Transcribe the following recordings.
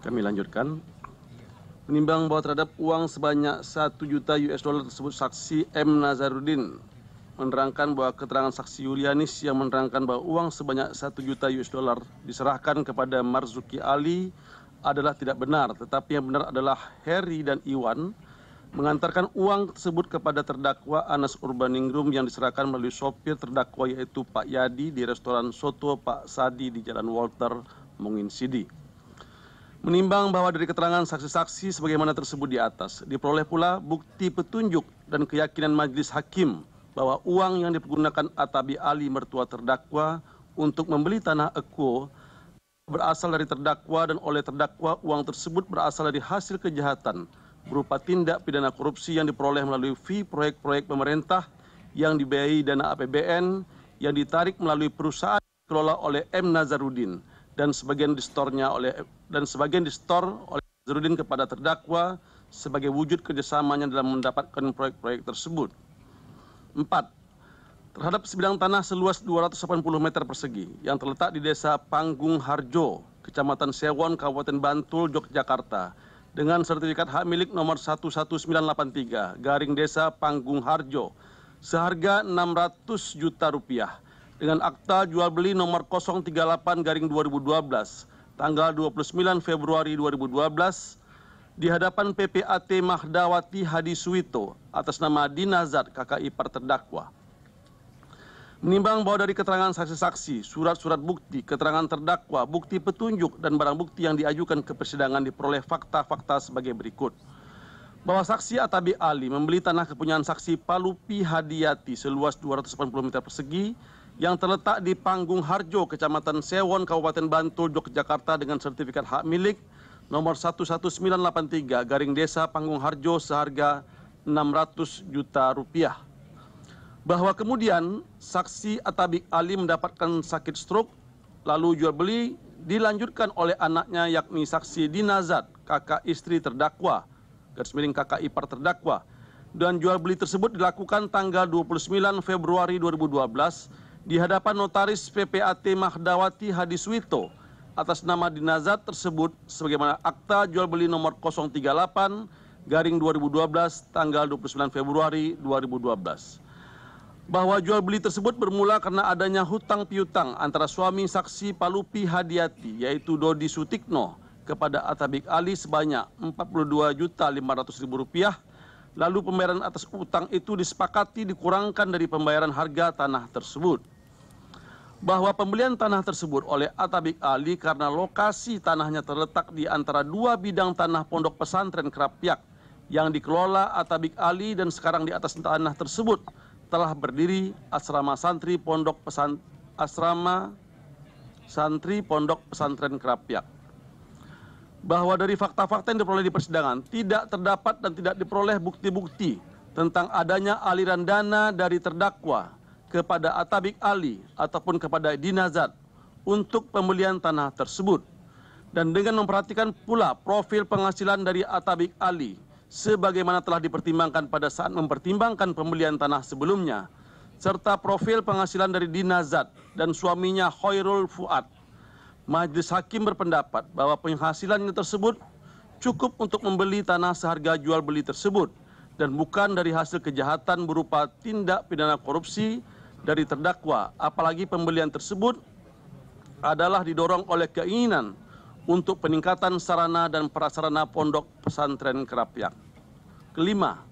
Kami lanjutkan. Menimbang bahwa terhadap uang sebanyak 1 juta US dollar tersebut, saksi M. Nazarudin menerangkan bahwa keterangan saksi Yulianis yang menerangkan bahwa uang sebanyak 1 juta US dollar diserahkan kepada Marzuki Ali adalah tidak benar, tetapi yang benar adalah Heri dan Iwan mengantarkan uang tersebut kepada terdakwa Anas Urbaningrum yang diserahkan melalui sopir terdakwa yaitu Pak Yadi di restoran Soto Pak Sadi di Jalan Walter Mungin Sidi. Menimbang bahwa dari keterangan saksi-saksi sebagaimana tersebut di atas, diperoleh pula bukti petunjuk dan keyakinan majelis hakim bahwa uang yang dipergunakan Atabi Ali mertua terdakwa untuk membeli tanah Eko berasal dari terdakwa dan oleh terdakwa uang tersebut berasal dari hasil kejahatan berupa tindak pidana korupsi yang diperoleh melalui fee proyek-proyek pemerintah yang dibiayai dana APBN yang ditarik melalui perusahaan dikelola oleh M. Nazarudin dan sebagian distor oleh Nazarudin kepada terdakwa sebagai wujud kerjasamanya dalam mendapatkan proyek-proyek tersebut. 4. Terhadap sebidang tanah seluas 280 meter persegi yang terletak di Desa Panggung Harjo, Kecamatan Sewon, Kabupaten Bantul, Yogyakarta, dengan sertifikat hak milik nomor 11983 garing Desa Panggung Harjo seharga 600 juta rupiah dengan akta jual beli nomor 038 garing 2012 tanggal 29 Februari 2012 di hadapan PPAT Mahdawati Hadi Suwito atas nama Dinazat kakak ipar terdakwa. Menimbang bahwa dari keterangan saksi-saksi, surat-surat bukti, keterangan terdakwa, bukti petunjuk, dan barang bukti yang diajukan ke persidangan diperoleh fakta-fakta sebagai berikut. Bahwa saksi Atabi Ali membeli tanah kepunyaan saksi Palupi Hadiyati seluas 280 meter persegi yang terletak di Panggung Harjo, Kecamatan Sewon, Kabupaten Bantul, Yogyakarta dengan sertifikat hak milik nomor 11983 garing Desa Panggung Harjo seharga 600 juta rupiah. Bahwa kemudian saksi Atabi Ali mendapatkan sakit stroke lalu jual beli dilanjutkan oleh anaknya yakni saksi Dinazat kakak istri terdakwa garis miring kakak ipar terdakwa dan jual beli tersebut dilakukan tanggal 29 Februari 2012 di hadapan notaris PPAT Mahdawati Hadi Suwito atas nama Dinazat tersebut sebagaimana akta jual beli nomor 038 garing 2012 tanggal 29 Februari 2012. Bahwa jual beli tersebut bermula karena adanya hutang piutang antara suami saksi Palupi Hadiyati yaitu Dodi Sutikno kepada Atabik Ali sebanyak Rp42.500.000. Lalu pembayaran atas utang itu disepakati dikurangkan dari pembayaran harga tanah tersebut. Bahwa pembelian tanah tersebut oleh Atabik Ali karena lokasi tanahnya terletak di antara dua bidang tanah pondok pesantren Krapyak yang dikelola Atabik Ali dan sekarang di atas tanah tersebut telah berdiri asrama santri pondok pesantren Krapyak. Bahwa dari fakta-fakta yang diperoleh di persidangan tidak terdapat dan tidak diperoleh bukti-bukti tentang adanya aliran dana dari terdakwa kepada Atabik Ali ataupun kepada Dinazat untuk pembelian tanah tersebut. Dan dengan memperhatikan pula profil penghasilan dari Atabik Ali sebagaimana telah dipertimbangkan pada saat mempertimbangkan pembelian tanah sebelumnya, serta profil penghasilan dari Dinazat dan suaminya Khairul Fuad, majelis hakim berpendapat bahwa penghasilannya tersebut cukup untuk membeli tanah seharga jual beli tersebut dan bukan dari hasil kejahatan berupa tindak pidana korupsi dari terdakwa, apalagi pembelian tersebut adalah didorong oleh keinginan untuk peningkatan sarana dan prasarana pondok pesantren Krapyak. Kelima,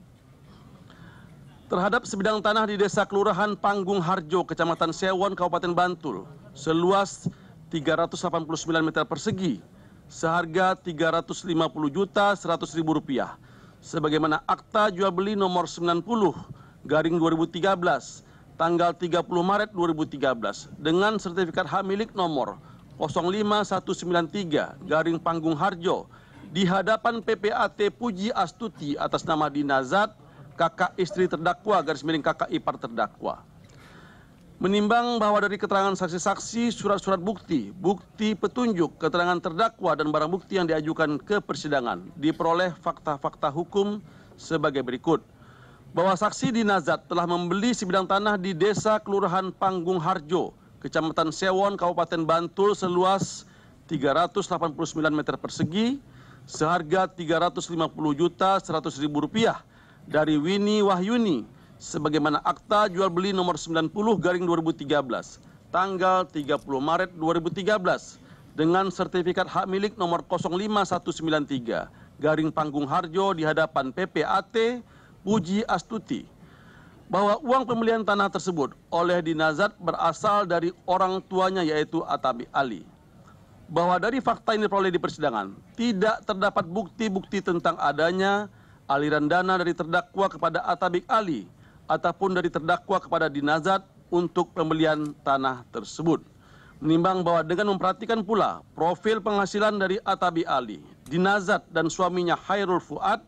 terhadap sebidang tanah di Desa Kelurahan Panggung Harjo, Kecamatan Sewon, Kabupaten Bantul, seluas 389 meter persegi, seharga Rp350.100.000, sebagaimana akta jual beli nomor 90 garing 2013, tanggal 30 Maret 2013, dengan sertifikat hak milik nomor 05193 garing Panggung Harjo di hadapan PPAT Puji Astuti atas nama Dinazat kakak istri terdakwa garis miring kakak ipar terdakwa. Menimbang bahwa dari keterangan saksi-saksi, surat-surat bukti, bukti petunjuk, keterangan terdakwa dan barang bukti yang diajukan ke persidangan diperoleh fakta-fakta hukum sebagai berikut. Bahwa saksi Dinazat telah membeli sebidang tanah di Desa Kelurahan Panggung Harjo, Kecamatan Sewon, Kabupaten Bantul seluas 389 meter persegi seharga Rp350.100.000 dari Winnie Wahyuni sebagaimana akta jual beli nomor 90/2013 tanggal 30 Maret 2013 dengan sertifikat hak milik nomor 05193 Panggung Harjo di hadapan PPAT Puji Astuti bahwa uang pembelian tanah tersebut oleh Dinazat berasal dari orang tuanya yaitu Atabik Ali. Bahwa dari fakta yang diperoleh di persidangan tidak terdapat bukti-bukti tentang adanya aliran dana dari terdakwa kepada Atabik Ali ataupun dari terdakwa kepada Dinazat untuk pembelian tanah tersebut. Menimbang bahwa dengan memperhatikan pula profil penghasilan dari Atabik Ali, Dinazat dan suaminya Khairul Fuad,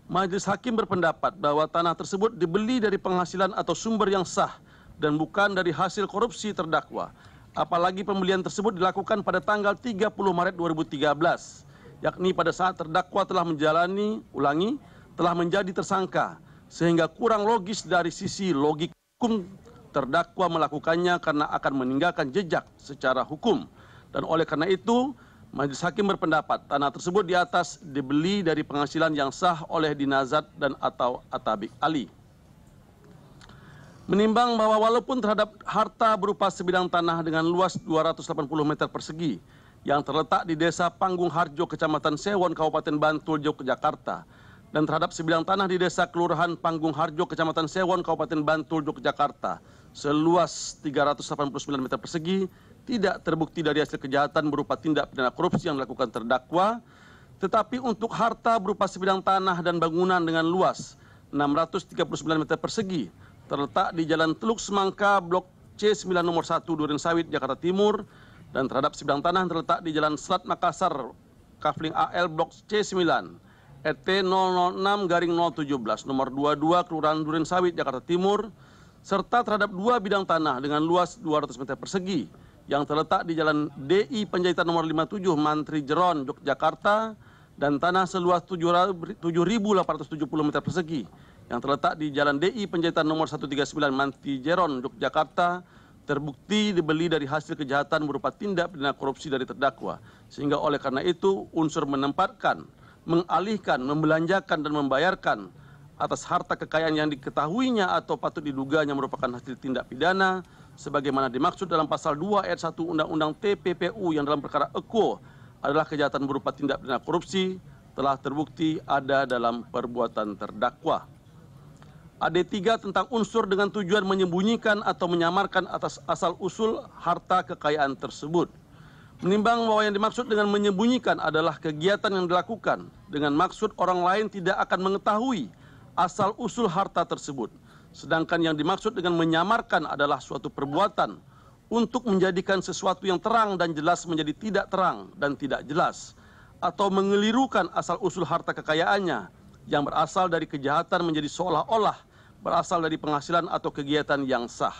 Majelis Hakim berpendapat bahwa tanah tersebut dibeli dari penghasilan atau sumber yang sah dan bukan dari hasil korupsi terdakwa. Apalagi pembelian tersebut dilakukan pada tanggal 30 Maret 2013, yakni pada saat terdakwa telah telah menjadi tersangka, sehingga kurang logis dari sisi logik hukum terdakwa melakukannya karena akan meninggalkan jejak secara hukum. Dan oleh karena itu, Majelis Hakim berpendapat tanah tersebut di atas dibeli dari penghasilan yang sah oleh Dinazat dan atau Atabik Ali. Menimbang bahwa walaupun terhadap harta berupa sebidang tanah dengan luas 280 meter persegi yang terletak di Desa Panggung Harjo, Kecamatan Sewon, Kabupaten Bantul, Yogyakarta, dan terhadap sebidang tanah di Desa Kelurahan Panggung Harjo, Kecamatan Sewon, Kabupaten Bantul, Yogyakarta, seluas 389 meter persegi, tidak terbukti dari hasil kejahatan berupa tindak pidana korupsi yang dilakukan terdakwa, tetapi untuk harta berupa sebidang tanah dan bangunan dengan luas 639 meter persegi, terletak di Jalan Teluk Semangka, Blok C9 nomor 1 Duren Sawit, Jakarta Timur, dan terhadap sebidang tanah yang terletak di Jalan Selat Makassar, Kafling AL Blok C9, RT 006/017, nomor 22, Kelurahan Duren Sawit, Jakarta Timur, serta terhadap 2 bidang tanah dengan luas 200 meter persegi yang terletak di Jalan DI Penjahitan nomor 57, Mantri Jeron, Yogyakarta, dan tanah seluas 7.870 meter persegi yang terletak di Jalan DI Penjahitan nomor 139 Mantri Jeron, Yogyakarta, terbukti dibeli dari hasil kejahatan berupa tindak pidana korupsi dari terdakwa. Sehingga oleh karena itu unsur menempatkan, mengalihkan, membelanjakan dan membayarkan atas harta kekayaan yang diketahuinya atau patut diduganya merupakan hasil tindak pidana sebagaimana dimaksud dalam pasal 2 ayat 1 Undang-Undang TPPU yang dalam perkara EKO adalah kejahatan berupa tindak pidana korupsi telah terbukti ada dalam perbuatan terdakwa. AD3 tentang unsur dengan tujuan menyembunyikan atau menyamarkan atas asal-usul harta kekayaan tersebut. Menimbang bahwa yang dimaksud dengan menyembunyikan adalah kegiatan yang dilakukan dengan maksud orang lain tidak akan mengetahui asal-usul harta tersebut. Sedangkan yang dimaksud dengan menyamarkan adalah suatu perbuatan untuk menjadikan sesuatu yang terang dan jelas menjadi tidak terang dan tidak jelas, atau mengelirukan asal-usul harta kekayaannya yang berasal dari kejahatan menjadi seolah-olah berasal dari penghasilan atau kegiatan yang sah.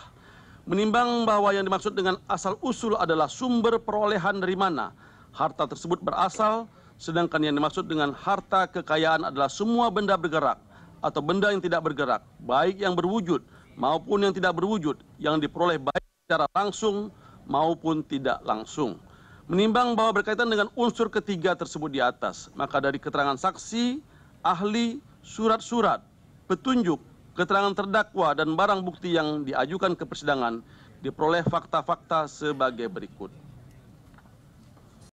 Menimbang bahwa yang dimaksud dengan asal-usul adalah sumber perolehan dari mana harta tersebut berasal, sedangkan yang dimaksud dengan harta kekayaan adalah semua benda bergerak atau benda yang tidak bergerak, baik yang berwujud maupun yang tidak berwujud, yang diperoleh baik secara langsung maupun tidak langsung. Menimbang bahwa berkaitan dengan unsur ketiga tersebut di atas, maka dari keterangan saksi, ahli, surat-surat, petunjuk, keterangan terdakwa dan barang bukti yang diajukan ke persidangan diperoleh fakta-fakta sebagai berikut.